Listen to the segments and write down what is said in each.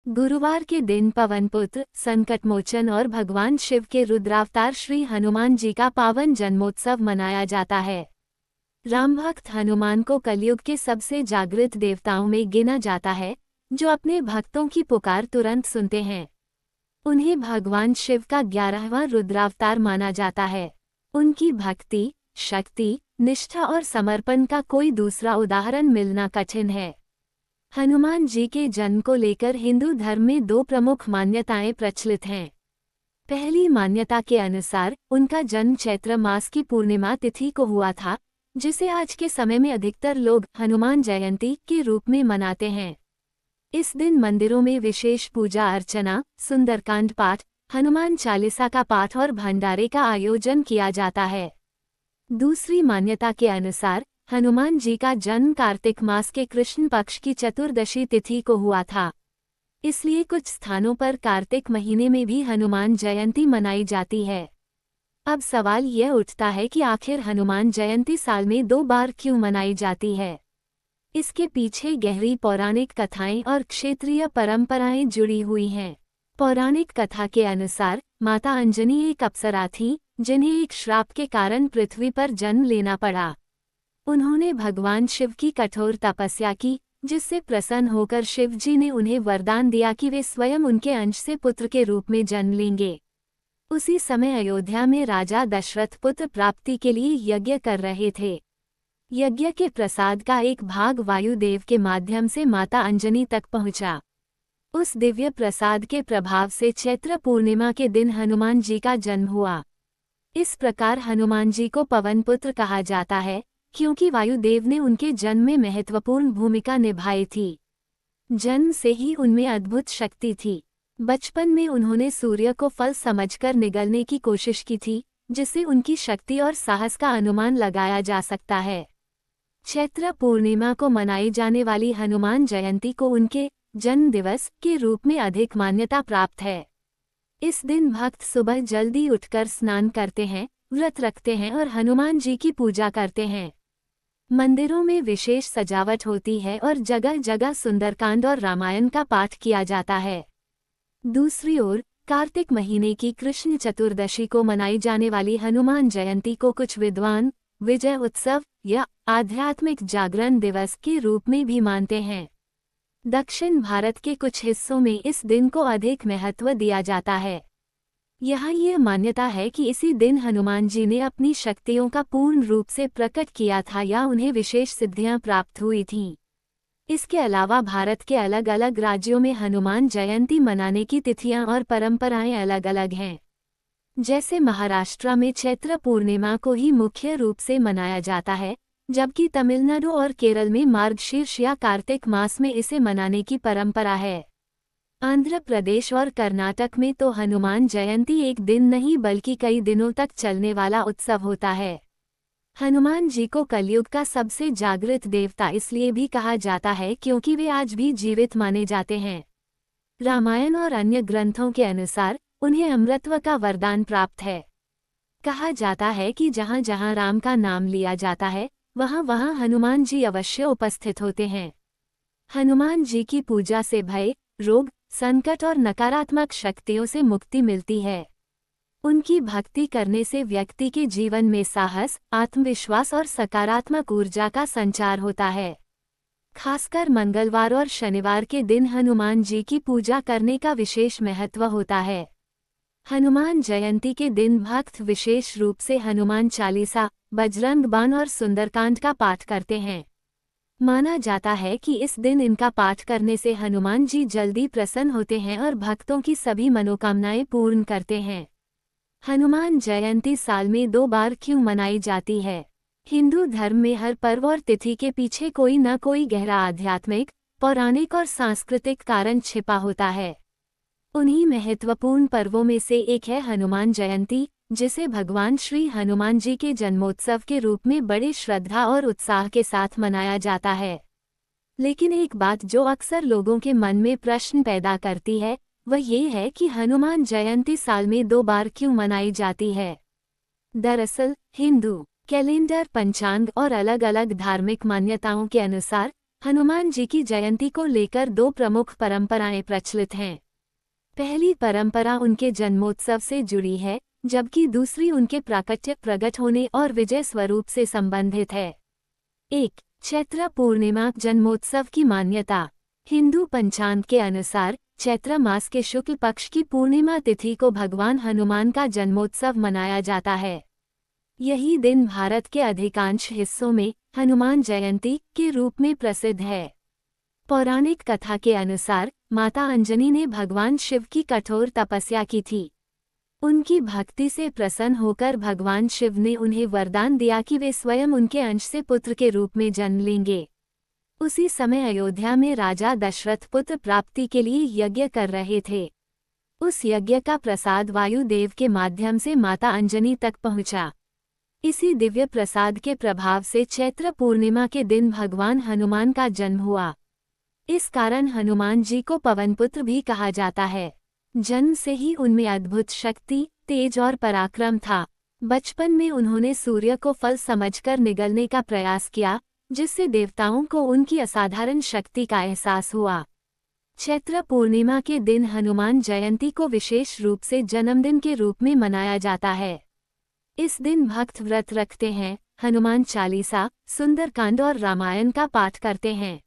गुरुवार के दिन पवनपुत्र, संकटमोचन और भगवान शिव के रुद्रावतार श्री हनुमान जी का पावन जन्मोत्सव मनाया जाता है। राम भक्त हनुमान को कलयुग के सबसे जागृत देवताओं में गिना जाता है, जो अपने भक्तों की पुकार तुरंत सुनते हैं। उन्हें भगवान शिव का 11वां रुद्रावतार माना जाता है। उनकी भक्ति, शक्ति, निष्ठा और समर्पण का कोई दूसरा उदाहरण मिलना कठिन है। हनुमान जी के जन्म को लेकर हिंदू धर्म में दो प्रमुख मान्यताएं प्रचलित हैं। पहली मान्यता के अनुसार उनका जन्म चैत्र मास की पूर्णिमा तिथि को हुआ था, जिसे आज के समय में अधिकतर लोग हनुमान जयंती के रूप में मनाते हैं। इस दिन मंदिरों में विशेष पूजा अर्चना, सुंदरकांड पाठ, हनुमान चालीसा का पाठ और भंडारे का आयोजन किया जाता है। दूसरी मान्यता के अनुसार हनुमान जी का जन्म कार्तिक मास के कृष्ण पक्ष की चतुर्दशी तिथि को हुआ था। इसलिए कुछ स्थानों पर कार्तिक महीने में भी हनुमान जयंती मनाई जाती है। अब सवाल यह उठता है कि आखिर हनुमान जयंती साल में 2 बार क्यों मनाई जाती है। इसके पीछे गहरी पौराणिक कथाएं और क्षेत्रीय परंपराएं जुड़ी हुई हैं। पौराणिक कथा के अनुसार माता अंजनी एक अप्सरा थीं, जिन्हें एक श्राप के कारण पृथ्वी पर जन्म लेना पड़ा। उन्होंने भगवान शिव की कठोर तपस्या की, जिससे प्रसन्न होकर शिव जी ने उन्हें वरदान दिया कि वे स्वयं उनके अंश से पुत्र के रूप में जन्म लेंगे। उसी समय अयोध्या में राजा दशरथ पुत्र प्राप्ति के लिए यज्ञ कर रहे थे। यज्ञ के प्रसाद का एक भाग वायुदेव के माध्यम से माता अंजनी तक पहुंचा। उस दिव्य प्रसाद के प्रभाव से चैत्र पूर्णिमा के दिन हनुमान जी का जन्म हुआ। इस प्रकार हनुमान जी को पवनपुत्र कहा जाता है, क्योंकि वायुदेव ने उनके जन्म में महत्वपूर्ण भूमिका निभाई थी। जन्म से ही उनमें अद्भुत शक्ति थी। बचपन में उन्होंने सूर्य को फल समझकर निगलने की कोशिश की थी, जिससे उनकी शक्ति और साहस का अनुमान लगाया जा सकता है। चैत्र पूर्णिमा को मनाई जाने वाली हनुमान जयंती को उनके जन्म दिवस के रूप में अधिक मान्यता प्राप्त है। इस दिन भक्त सुबह जल्दी उठकर स्नान करते हैं, व्रत रखते हैं और हनुमान जी की पूजा करते हैं। मंदिरों में विशेष सजावट होती है और जगह जगह सुंदरकांड और रामायण का पाठ किया जाता है। दूसरी ओर कार्तिक महीने की कृष्ण चतुर्दशी को मनाई जाने वाली हनुमान जयंती को कुछ विद्वान विजय उत्सव या आध्यात्मिक जागरण दिवस के रूप में भी मानते हैं। दक्षिण भारत के कुछ हिस्सों में इस दिन को अधिक महत्व दिया जाता है। यहाँ यह मान्यता है कि इसी दिन हनुमान जी ने अपनी शक्तियों का पूर्ण रूप से प्रकट किया था या उन्हें विशेष सिद्धियां प्राप्त हुई थीं। इसके अलावा भारत के अलग अलग राज्यों में हनुमान जयंती मनाने की तिथियां और परंपराएं अलग अलग हैं। जैसे महाराष्ट्र में चैत्र पूर्णिमा को ही मुख्य रूप से मनाया जाता है, जबकि तमिलनाडु और केरल में मार्गशीर्ष या कार्तिक मास में इसे मनाने की परंपरा है। आंध्र प्रदेश और कर्नाटक में तो हनुमान जयंती एक दिन नहीं बल्कि कई दिनों तक चलने वाला उत्सव होता है। हनुमान जी को कलयुग का सबसे जागृत देवता इसलिए भी कहा जाता है क्योंकि वे आज भी जीवित माने जाते हैं। रामायण और अन्य ग्रंथों के अनुसार उन्हें अमृतत्व का वरदान प्राप्त है। कहा जाता है कि जहाँ जहाँ राम का नाम लिया जाता है, वहाँ वहाँ हनुमान जी अवश्य उपस्थित होते हैं। हनुमान जी की पूजा से भय, रोग, संकट और नकारात्मक शक्तियों से मुक्ति मिलती है। उनकी भक्ति करने से व्यक्ति के जीवन में साहस, आत्मविश्वास और सकारात्मक ऊर्जा का संचार होता है। खासकर मंगलवार और शनिवार के दिन हनुमान जी की पूजा करने का विशेष महत्व होता है। हनुमान जयंती के दिन भक्त विशेष रूप से हनुमान चालीसा, बजरंग बाण और सुंदरकांड का पाठ करते हैं। माना जाता है कि इस दिन इनका पाठ करने से हनुमान जी जल्दी प्रसन्न होते हैं और भक्तों की सभी मनोकामनाएं पूर्ण करते हैं। हनुमान जयंती साल में 2 बार क्यों मनाई जाती है? हिंदू धर्म में हर पर्व और तिथि के पीछे कोई न कोई गहरा आध्यात्मिक, पौराणिक और सांस्कृतिक कारण छिपा होता है। उन्हीं महत्वपूर्ण पर्वों में से एक है हनुमान जयंती, जिसे भगवान श्री हनुमान जी के जन्मोत्सव के रूप में बड़े श्रद्धा और उत्साह के साथ मनाया जाता है। लेकिन एक बात जो अक्सर लोगों के मन में प्रश्न पैदा करती है, वह ये है कि हनुमान जयंती साल में 2 बार क्यों मनाई जाती है। दरअसल हिंदू कैलेंडर, पंचांग और अलग अलग धार्मिक मान्यताओं के अनुसार हनुमान जी की जयंती को लेकर दो प्रमुख परंपराएं प्रचलित हैं। पहली परंपरा उनके जन्मोत्सव से जुड़ी है, जबकि दूसरी उनके प्राकट्य प्रकट होने और विजय स्वरूप से संबंधित है। 1. चैत्र पूर्णिमा जन्मोत्सव की मान्यता। हिंदू पंचांग के अनुसार चैत्र मास के शुक्ल पक्ष की पूर्णिमा तिथि को भगवान हनुमान का जन्मोत्सव मनाया जाता है। यही दिन भारत के अधिकांश हिस्सों में हनुमान जयंती के रूप में प्रसिद्ध है। पौराणिक कथा के अनुसार माता अंजनी ने भगवान शिव की कठोर तपस्या की थी। उनकी भक्ति से प्रसन्न होकर भगवान शिव ने उन्हें वरदान दिया कि वे स्वयं उनके अंश से पुत्र के रूप में जन्म लेंगे। उसी समय अयोध्या में राजा दशरथ पुत्र प्राप्ति के लिए यज्ञ कर रहे थे। उस यज्ञ का प्रसाद वायुदेव के माध्यम से माता अंजनी तक पहुंचा। इसी दिव्य प्रसाद के प्रभाव से चैत्र पूर्णिमा के दिन भगवान हनुमान का जन्म हुआ। इस कारण हनुमान जी को पवनपुत्र भी कहा जाता है। जन्म से ही उनमें अद्भुत शक्ति, तेज और पराक्रम था। बचपन में उन्होंने सूर्य को फल समझकर निगलने का प्रयास किया, जिससे देवताओं को उनकी असाधारण शक्ति का एहसास हुआ। चैत्र पूर्णिमा के दिन हनुमान जयंती को विशेष रूप से जन्मदिन के रूप में मनाया जाता है। इस दिन भक्त व्रत रखते हैं, हनुमान चालीसा, सुंदरकांड और रामायण का पाठ करते हैं।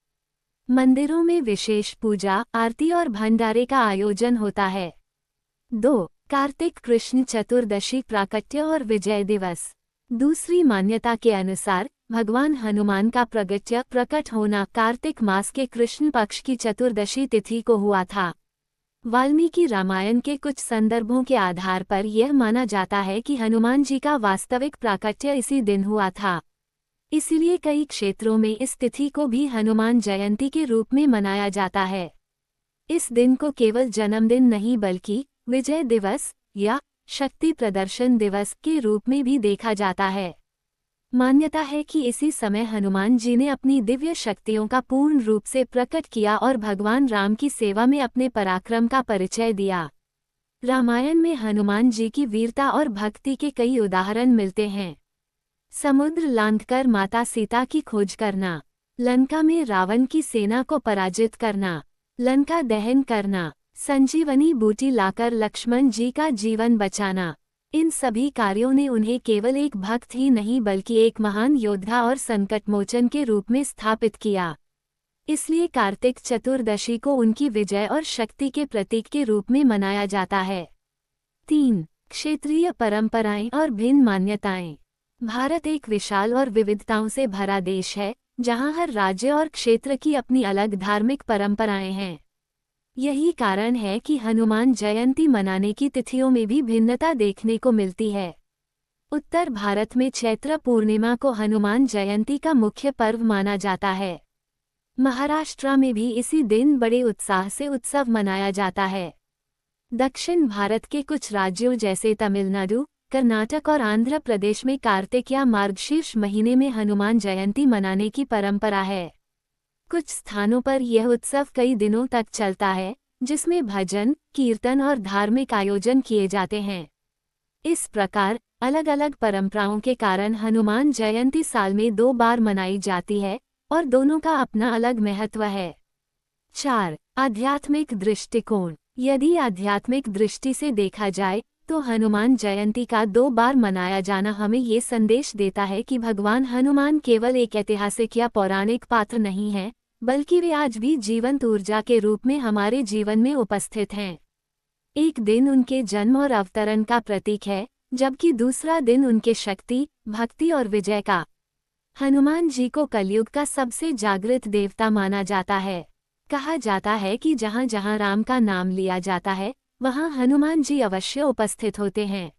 मंदिरों में विशेष पूजा, आरती और भंडारे का आयोजन होता है। 2. कार्तिक कृष्ण चतुर्दशी प्राकट्य और विजय दिवस। दूसरी मान्यता के अनुसार भगवान हनुमान का प्रकट होना कार्तिक मास के कृष्ण पक्ष की चतुर्दशी तिथि को हुआ था। वाल्मीकि रामायण के कुछ संदर्भों के आधार पर यह माना जाता है कि हनुमान जी का वास्तविक प्राकट्य इसी दिन हुआ था। इसलिए कई क्षेत्रों में इस तिथि को भी हनुमान जयंती के रूप में मनाया जाता है। इस दिन को केवल जन्मदिन नहीं बल्कि विजय दिवस या शक्ति प्रदर्शन दिवस के रूप में भी देखा जाता है। मान्यता है कि इसी समय हनुमान जी ने अपनी दिव्य शक्तियों का पूर्ण रूप से प्रकट किया और भगवान राम की सेवा में अपने पराक्रम का परिचय दिया। रामायण में हनुमान जी की वीरता और भक्ति के कई उदाहरण मिलते हैं। समुद्र लांघकर माता सीता की खोज करना, लंका में रावण की सेना को पराजित करना, लंका दहन करना, संजीवनी बूटी लाकर लक्ष्मण जी का जीवन बचाना, इन सभी कार्यों ने उन्हें केवल एक भक्त ही नहीं बल्कि एक महान योद्धा और संकटमोचन के रूप में स्थापित किया। इसलिए कार्तिक चतुर्दशी को उनकी विजय और शक्ति के प्रतीक के रूप में मनाया जाता है। 3. क्षेत्रीय परंपराएं और भिन्न मान्यताएं। भारत एक विशाल और विविधताओं से भरा देश है, जहां हर राज्य और क्षेत्र की अपनी अलग धार्मिक परंपराएं हैं। यही कारण है कि हनुमान जयंती मनाने की तिथियों में भी भिन्नता देखने को मिलती है। उत्तर भारत में चैत्र पूर्णिमा को हनुमान जयंती का मुख्य पर्व माना जाता है। महाराष्ट्र में भी इसी दिन बड़े उत्साह से उत्सव मनाया जाता है। दक्षिण भारत के कुछ राज्यों जैसे तमिलनाडु, कर्नाटक और आंध्र प्रदेश में कार्तिक या मार्गशीर्ष महीने में हनुमान जयंती मनाने की परंपरा है। कुछ स्थानों पर यह उत्सव कई दिनों तक चलता है, जिसमें भजन, कीर्तन और धार्मिक आयोजन किए जाते हैं। इस प्रकार अलग अलग परंपराओं के कारण हनुमान जयंती साल में 2 बार मनाई जाती है और दोनों का अपना अलग महत्व है। 4. आध्यात्मिक दृष्टिकोण। यदि आध्यात्मिक दृष्टि से देखा जाए तो हनुमान जयंती का 2 बार मनाया जाना हमें ये संदेश देता है कि भगवान हनुमान केवल एक ऐतिहासिक या पौराणिक पात्र नहीं हैं, बल्कि वे आज भी जीवंत ऊर्जा के रूप में हमारे जीवन में उपस्थित हैं। एक दिन उनके जन्म और अवतरण का प्रतीक है, जबकि दूसरा दिन उनके शक्ति, भक्ति और विजय का। हनुमान जी को कलयुग का सबसे जागृत देवता माना जाता है। कहा जाता है कि जहाँ जहाँ राम का नाम लिया जाता है, वहाँ हनुमान जी अवश्य उपस्थित होते हैं।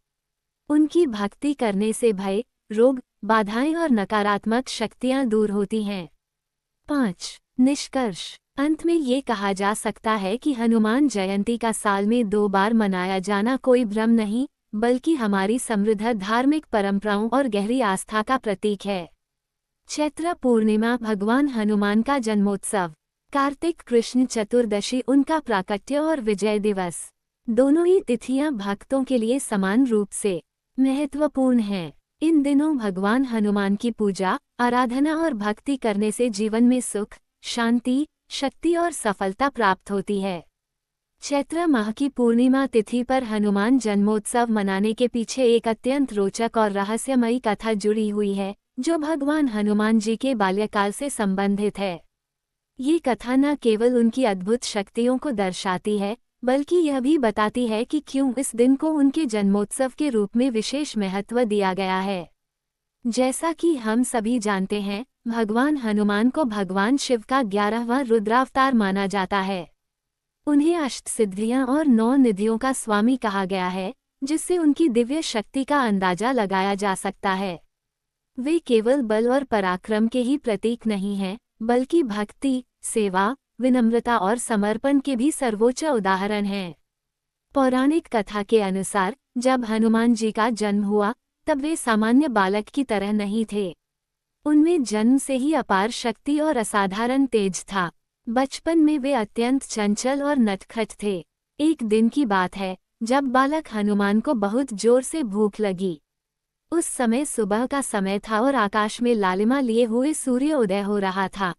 उनकी भक्ति करने से भय, रोग, बाधाएं और नकारात्मक शक्तियां दूर होती हैं। 5. निष्कर्ष। अंत में ये कहा जा सकता है कि हनुमान जयंती का साल में 2 बार मनाया जाना कोई भ्रम नहीं, बल्कि हमारी समृद्ध धार्मिक परंपराओं और गहरी आस्था का प्रतीक है। चैत्र पूर्णिमा भगवान हनुमान का जन्मोत्सव, कार्तिक कृष्ण चतुर्दशी उनका प्राकट्य और विजय दिवस, दोनों ही तिथियां भक्तों के लिए समान रूप से महत्वपूर्ण हैं। इन दिनों भगवान हनुमान की पूजा, आराधना और भक्ति करने से जीवन में सुख, शांति, शक्ति और सफलता प्राप्त होती है। चैत्र माह की पूर्णिमा तिथि पर हनुमान जन्मोत्सव मनाने के पीछे एक अत्यंत रोचक और रहस्यमयी कथा जुड़ी हुई है, जो भगवान हनुमान जी के बाल्यकाल से संबंधित है। ये कथा न केवल उनकी अद्भुत शक्तियों को दर्शाती है, बल्कि यह भी बताती है कि क्यों इस दिन को उनके जन्मोत्सव के रूप में विशेष महत्व दिया गया है। जैसा कि हम सभी जानते हैं, भगवान हनुमान को भगवान शिव का 11वां रुद्रावतार माना जाता है। उन्हें अष्टसिद्धियां और 9 निधियों का स्वामी कहा गया है, जिससे उनकी दिव्य शक्ति का अंदाजा लगाया जा सकता है। वे केवल बल और पराक्रम के ही प्रतीक नहीं हैं, बल्कि भक्ति, सेवा, विनम्रता और समर्पण के भी सर्वोच्च उदाहरण हैं। पौराणिक कथा के अनुसार, जब हनुमान जी का जन्म हुआ, तब वे सामान्य बालक की तरह नहीं थे। उनमें जन्म से ही अपार शक्ति और असाधारण तेज था। बचपन में वे अत्यंत चंचल और नटखट थे। एक दिन की बात है, जब बालक हनुमान को बहुत जोर से भूख लगी। उस समय सुबह का समय था और आकाश में लालिमा लिए हुए सूर्य उदय हो रहा था।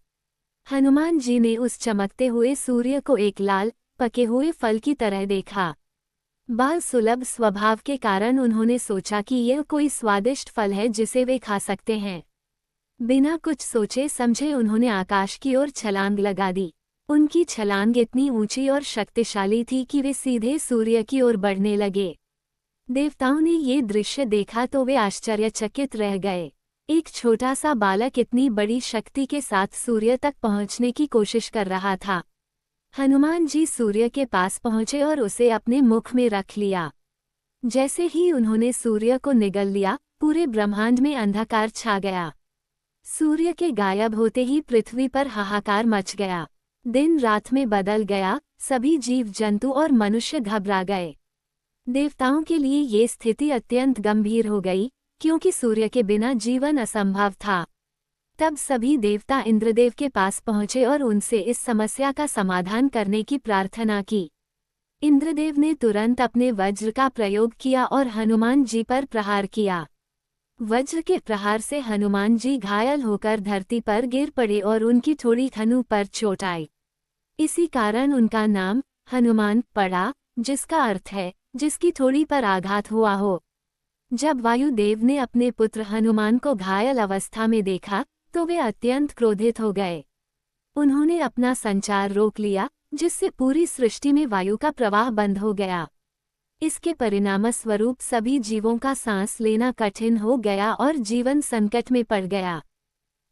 हनुमान जी ने उस चमकते हुए सूर्य को एक लाल, पके हुए फल की तरह देखा। बाल सुलभ स्वभाव के कारण उन्होंने सोचा कि यह कोई स्वादिष्ट फल है जिसे वे खा सकते हैं। बिना कुछ सोचे समझे उन्होंने आकाश की ओर छलांग लगा दी। उनकी छलांग इतनी ऊंची और शक्तिशाली थी कि वे सीधे सूर्य की ओर बढ़ने लगे। देवताओं ने ये दृश्य देखा तो वे आश्चर्यचकित रह गए। एक छोटा सा बालक इतनी बड़ी शक्ति के साथ सूर्य तक पहुंचने की कोशिश कर रहा था। हनुमान जी सूर्य के पास पहुंचे और उसे अपने मुख में रख लिया। जैसे ही उन्होंने सूर्य को निगल लिया, पूरे ब्रह्मांड में अंधकार छा गया। सूर्य के गायब होते ही पृथ्वी पर हाहाकार मच गया। दिन रात में बदल गया, सभी जीव जंतु और मनुष्य घबरा गए। देवताओं के लिए ये स्थिति अत्यंत गंभीर हो गई, क्योंकि सूर्य के बिना जीवन असंभव था। तब सभी देवता इंद्रदेव के पास पहुंचे और उनसे इस समस्या का समाधान करने की प्रार्थना की। इंद्रदेव ने तुरंत अपने वज्र का प्रयोग किया और हनुमान जी पर प्रहार किया। वज्र के प्रहार से हनुमान जी घायल होकर धरती पर गिर पड़े और उनकी थोड़ी थनु पर चोट आई। इसी कारण उनका नाम हनुमान पड़ा, जिसका अर्थ है जिसकी थोड़ी पर आघात हुआ हो। जब वायुदेव ने अपने पुत्र हनुमान को घायल अवस्था में देखा, तो वे अत्यंत क्रोधित हो गए। उन्होंने अपना संचार रोक लिया, जिससे पूरी सृष्टि में वायु का प्रवाह बंद हो गया। इसके परिणामस्वरूप सभी जीवों का सांस लेना कठिन हो गया और जीवन संकट में पड़ गया।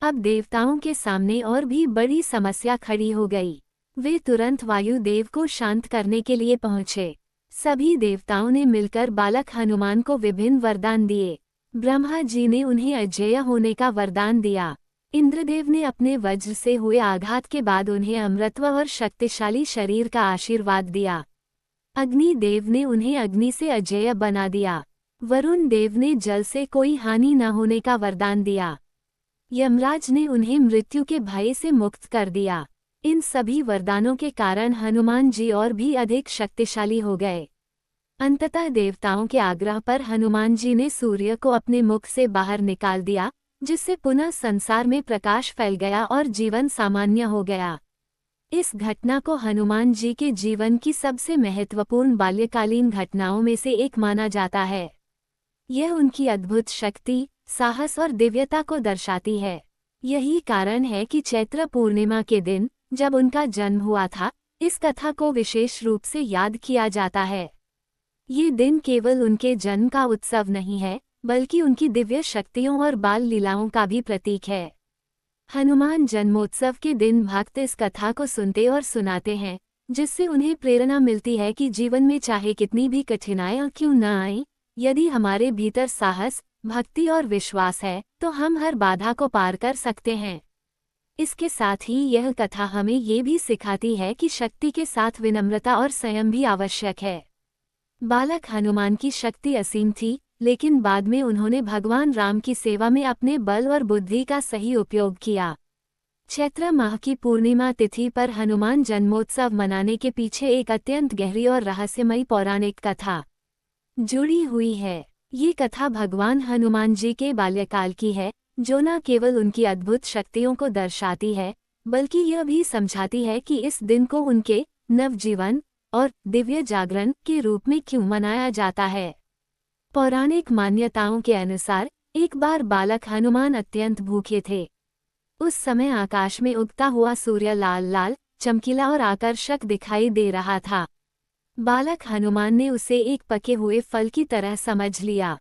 अब देवताओं के सामने और भी बड़ी समस्या खड़ी हो गई। वे तुरंत वायुदेव को शांत करने के लिए पहुंचे। सभी देवताओं ने मिलकर बालक हनुमान को विभिन्न वरदान दिए। ब्रह्मा जी ने उन्हें अजेय होने का वरदान दिया। इंद्रदेव ने अपने वज्र से हुए आघात के बाद उन्हें अमृतत्व और शक्तिशाली शरीर का आशीर्वाद दिया। अग्नि देव ने उन्हें अग्नि से अजेय बना दिया। वरुण देव ने जल से कोई हानि न होने का वरदान दिया। यमराज ने उन्हें मृत्यु के भय से मुक्त कर दिया। इन सभी वरदानों के कारण हनुमान जी और भी अधिक शक्तिशाली हो गए। अंततः देवताओं के आग्रह पर हनुमान जी ने सूर्य को अपने मुख से बाहर निकाल दिया, जिससे पुनः संसार में प्रकाश फैल गया और जीवन सामान्य हो गया। इस घटना को हनुमान जी के जीवन की सबसे महत्वपूर्ण बाल्यकालीन घटनाओं में से एक माना जाता है। यह उनकी अद्भुत शक्ति, साहस और दिव्यता को दर्शाती है। यही कारण है कि चैत्र पूर्णिमा के दिन, जब उनका जन्म हुआ था, इस कथा को विशेष रूप से याद किया जाता है। ये दिन केवल उनके जन्म का उत्सव नहीं है, बल्कि उनकी दिव्य शक्तियों और बाल लीलाओं का भी प्रतीक है। हनुमान जन्मोत्सव के दिन भक्त इस कथा को सुनते और सुनाते हैं, जिससे उन्हें प्रेरणा मिलती है कि जीवन में चाहे कितनी भी कठिनाइयां क्यों न आएं, यदि हमारे भीतर साहस, भक्ति और विश्वास है, तो हम हर बाधा को पार कर सकते हैं। इसके साथ ही यह कथा हमें ये भी सिखाती है कि शक्ति के साथ विनम्रता और संयम भी आवश्यक है। बालक हनुमान की शक्ति असीम थी, लेकिन बाद में उन्होंने भगवान राम की सेवा में अपने बल और बुद्धि का सही उपयोग किया। चैत्र माह की पूर्णिमा तिथि पर हनुमान जन्मोत्सव मनाने के पीछे एक अत्यंत गहरी और रहस्यमयी पौराणिक कथा जुड़ी हुई है। ये कथा भगवान हनुमान जी के बाल्यकाल की है, जो न केवल उनकी अद्भुत शक्तियों को दर्शाती है, बल्कि यह भी समझाती है कि इस दिन को उनके नवजीवन और दिव्य जागरण के रूप में क्यों मनाया जाता है। पौराणिक मान्यताओं के अनुसार एक बार बालक हनुमान अत्यंत भूखे थे। उस समय आकाश में उगता हुआ सूर्य लाल लाल, चमकीला और आकर्षक दिखाई दे रहा था। बालक हनुमान ने उसे एक पके हुए फल की तरह समझ लिया।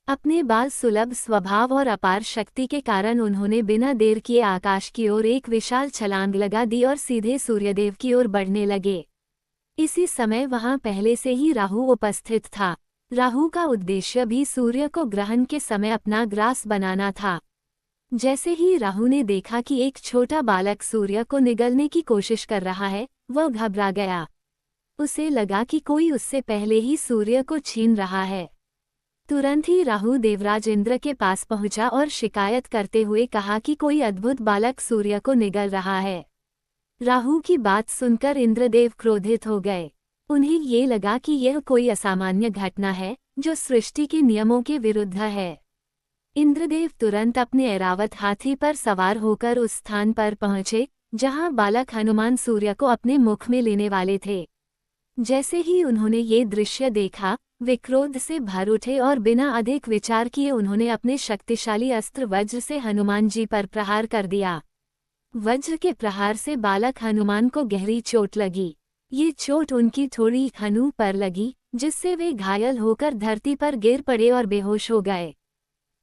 अपने बाल सुलभ स्वभाव और अपार शक्ति के कारण उन्होंने बिना देर किए आकाश की ओर एक विशाल छलांग लगा दी और सीधे सूर्यदेव की ओर बढ़ने लगे। इसी समय वहां पहले से ही राहु उपस्थित था। राहु का उद्देश्य भी सूर्य को ग्रहण के समय अपना ग्रास बनाना था। जैसे ही राहु ने देखा कि एक छोटा बालक सूर्य को निगलने की कोशिश कर रहा है, वह घबरा गया। उसे लगा कि कोई उससे पहले ही सूर्य को छीन रहा है। तुरंत ही राहु देवराज इंद्र के पास पहुंचा और शिकायत करते हुए कहा कि कोई अद्भुत बालक सूर्य को निगल रहा है। राहु की बात सुनकर इंद्रदेव क्रोधित हो गए। उन्हें ये लगा कि यह कोई असामान्य घटना है जो सृष्टि के नियमों के विरुद्ध है। इंद्रदेव तुरंत अपने ऐरावत हाथी पर सवार होकर उस स्थान पर पहुंचे जहां बालक हनुमान सूर्य को अपने मुख में लेने वाले थे। जैसे ही उन्होंने ये दृश्य देखा, वे क्रोध से भर उठे और बिना अधिक विचार किए उन्होंने अपने शक्तिशाली अस्त्र वज्र से हनुमान जी पर प्रहार कर दिया। वज्र के प्रहार से बालक हनुमान को गहरी चोट लगी। ये चोट उनकी थोड़ी हनु पर लगी, जिससे वे घायल होकर धरती पर गिर पड़े और बेहोश हो गए।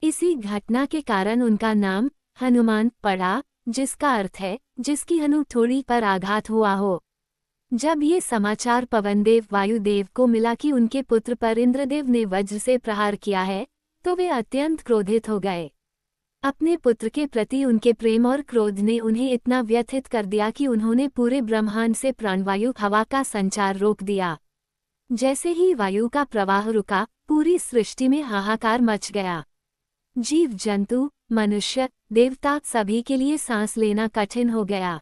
इसी घटना के कारण उनका नाम हनुमान पड़ा, जिसका अर्थ है जिसकी हनु थोड़ी पर आघात हुआ हो। जब ये समाचार पवनदेव वायुदेव को मिला कि उनके पुत्र पर इंद्रदेव ने वज्र से प्रहार किया है, तो वे अत्यंत क्रोधित हो गए। अपने पुत्र के प्रति उनके प्रेम और क्रोध ने उन्हें इतना व्यथित कर दिया कि उन्होंने पूरे ब्रह्मांड से प्राणवायु हवा का संचार रोक दिया। जैसे ही वायु का प्रवाह रुका, पूरी सृष्टि में हाहाकार मच गया। जीव जंतु, मनुष्य, देवता सभी के लिए सांस लेना कठिन हो गया।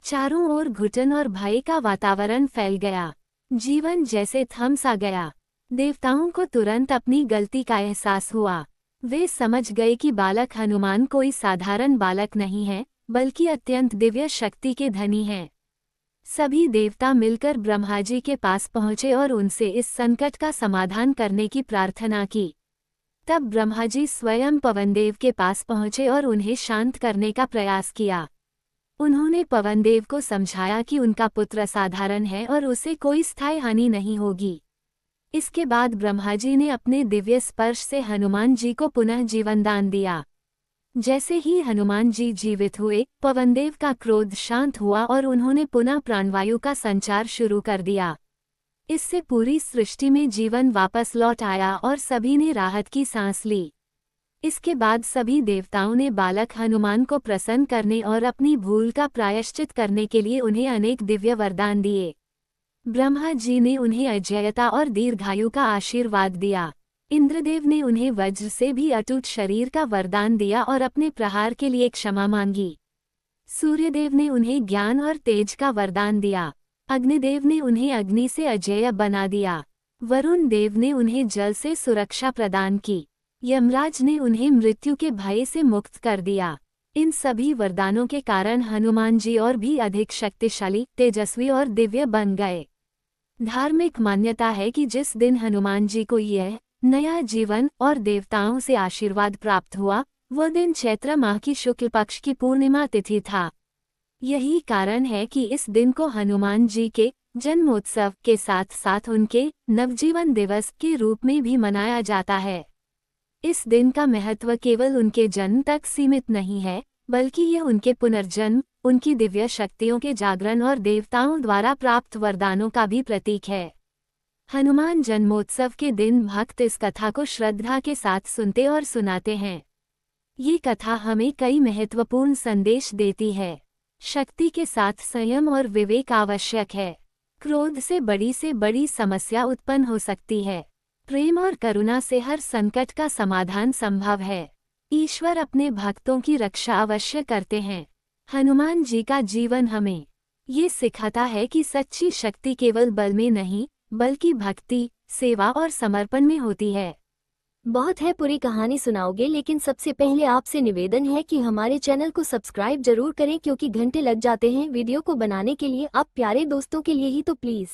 चारों ओर घुटन और भय का वातावरण फैल गया। जीवन जैसे थम सा गया। देवताओं को तुरंत अपनी गलती का एहसास हुआ। वे समझ गए कि बालक हनुमान कोई साधारण बालक नहीं है, बल्कि अत्यंत दिव्य शक्ति के धनी हैं। सभी देवता मिलकर ब्रह्मा जी के पास पहुंचे और उनसे इस संकट का समाधान करने की प्रार्थना की। तब ब्रह्मा जी स्वयं पवनदेव के पास पहुंचे और उन्हें शांत करने का प्रयास किया। उन्होंने पवनदेव को समझाया कि उनका पुत्र असाधारण है और उसे कोई स्थायी हानि नहीं होगी। इसके बाद ब्रह्मा जी ने अपने दिव्य स्पर्श से हनुमान जी को पुनः जीवन दान दिया। जैसे ही हनुमान जी जीवित हुए, पवनदेव का क्रोध शांत हुआ और उन्होंने पुनः प्राणवायु का संचार शुरू कर दिया। इससे पूरी सृष्टि में जीवन वापस लौट आया और सभी ने राहत की सांस ली। इसके बाद सभी देवताओं ने बालक हनुमान को प्रसन्न करने और अपनी भूल का प्रायश्चित करने के लिए उन्हें अनेक दिव्य वरदान दिए। ब्रह्मा जी ने उन्हें अजयता और दीर्घायु का आशीर्वाद दिया। इंद्रदेव ने उन्हें वज्र से भी अटूट शरीर का वरदान दिया और अपने प्रहार के लिए क्षमा मांगी। सूर्यदेव ने उन्हें ज्ञान और तेज का वरदान दिया। अग्निदेव ने उन्हें अग्नि से अजेय बना दिया। वरुण देव ने उन्हें जल से सुरक्षा प्रदान की। यमराज ने उन्हें मृत्यु के भय से मुक्त कर दिया। इन सभी वरदानों के कारण हनुमान जी और भी अधिक शक्तिशाली, तेजस्वी और दिव्य बन गए। धार्मिक मान्यता है कि जिस दिन हनुमान जी को यह नया जीवन और देवताओं से आशीर्वाद प्राप्त हुआ, वह दिन चैत्र माह की शुक्ल पक्ष की पूर्णिमा तिथि था। यही कारण है कि इस दिन को हनुमान जी के जन्मोत्सव के साथ साथ उनके नवजीवन दिवस के रूप में भी मनाया जाता है। इस दिन का महत्व केवल उनके जन्म तक सीमित नहीं है, बल्कि यह उनके पुनर्जन्म, उनकी दिव्य शक्तियों के जागरण और देवताओं द्वारा प्राप्त वरदानों का भी प्रतीक है। हनुमान जन्मोत्सव के दिन भक्त इस कथा को श्रद्धा के साथ सुनते और सुनाते हैं। ये कथा हमें कई महत्वपूर्ण संदेश देती है। शक्ति के साथ संयम और विवेक आवश्यक है। क्रोध से बड़ी समस्या उत्पन्न हो सकती है। प्रेम और करुणा से हर संकट का समाधान संभव है। ईश्वर अपने भक्तों की रक्षा अवश्य करते हैं। हनुमान जी का जीवन हमें ये सिखाता है कि सच्ची शक्ति केवल बल में नहीं, बल्कि भक्ति, सेवा और समर्पण में होती है। बहुत है, पूरी कहानी सुनाओगे, लेकिन सबसे पहले आपसे निवेदन है कि हमारे चैनल को सब्सक्राइब जरूर करें, क्योंकि घंटे लग जाते हैं वीडियो को बनाने के लिए, आप प्यारे दोस्तों के लिए ही तो प्लीज़।